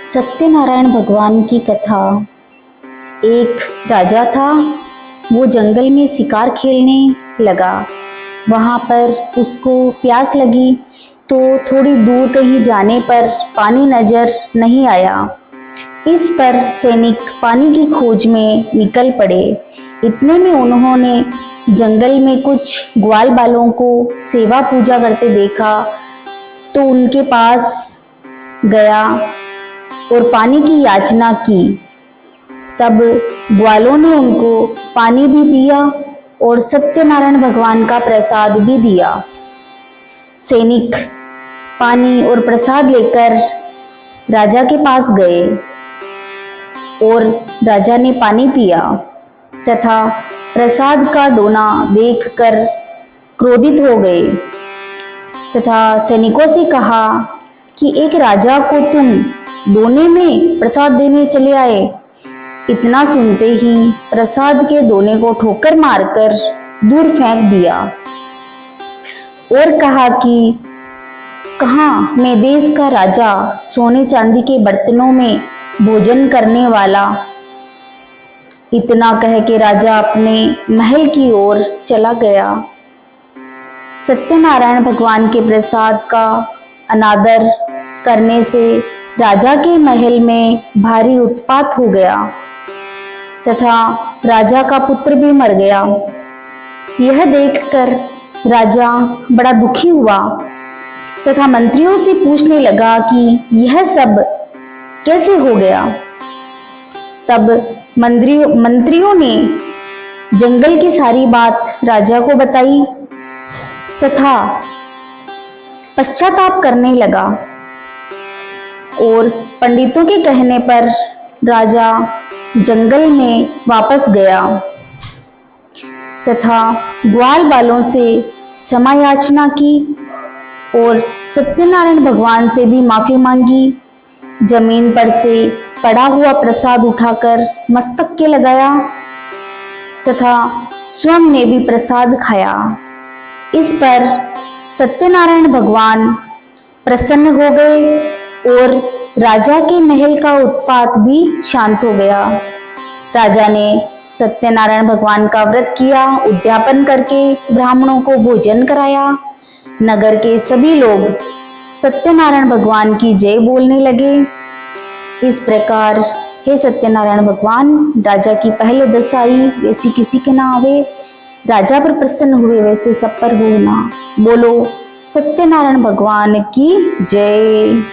सत्यनारायण भगवान की कथा। एक राजा था। वो जंगल में शिकार खेलने लगा। वहाँ पर उसको प्यास लगी तो थोड़ी दूर कहीं जाने पर पानी नजर नहीं आया। इस पर सैनिक पानी की खोज में निकल पड़े। इतने में उन्होंने जंगल में कुछ ग्वाल बालों को सेवा पूजा करते देखा तो उनके पास गया और पानी की याचना की। तब ग्वालों ने उनको पानी भी दिया और सत्यनारायण भगवान का प्रसाद भी दिया। सैनिक पानी और प्रसाद लेकर राजा के पास गए और राजा ने पानी पिया तथा प्रसाद का डोना देखकर क्रोधित हो गए तथा सैनिकों से कहा कि एक राजा को तुम दोने में प्रसाद देने चले आए। इतना सुनते ही प्रसाद के दोने को ठोकर मारकर दूर फेंक दिया और कहा कि कहाँ मैं देश का राजा, सोने चांदी के बर्तनों में भोजन करने वाला। इतना कह के राजा अपने महल की ओर चला गया। सत्यनारायण भगवान के प्रसाद का अनादर करने से राजा के महल में भारी उत्पात हो गया तथा राजा का पुत्र भी मर गया। यह देखकर राजा बड़ा दुखी हुआ तथा मंत्रियों से पूछने लगा कि यह सब कैसे हो गया। तब मंत्रियों ने जंगल की सारी बात राजा को बताई तथा पश्चाताप करने लगा और पंडितों के कहने पर राजा जंगल में वापस गया तथा ग्वाल बालों से क्षमा याचना की और सत्यनारायण भगवान से भी माफी मांगी। जमीन पर से पड़ा हुआ प्रसाद उठाकर मस्तक के लगाया तथा स्वयं ने भी प्रसाद खाया। इस पर सत्यनारायण भगवान प्रसन्न हो गए और राजा के महल का उत्पात भी शांत हो गया। राजा ने सत्यनारायण भगवान का व्रत किया, उद्यापन करके ब्राह्मणों को भोजन कराया। नगर के सभी लोग सत्यनारायण भगवान की जय बोलने लगे। इस प्रकार हे सत्यनारायण भगवान, राजा की पहले दशा आई वैसी किसी के ना आवे। राजा पर प्रसन्न हुए वैसे सब पर हो ना। बोलो सत्यनारायण भगवान की जय।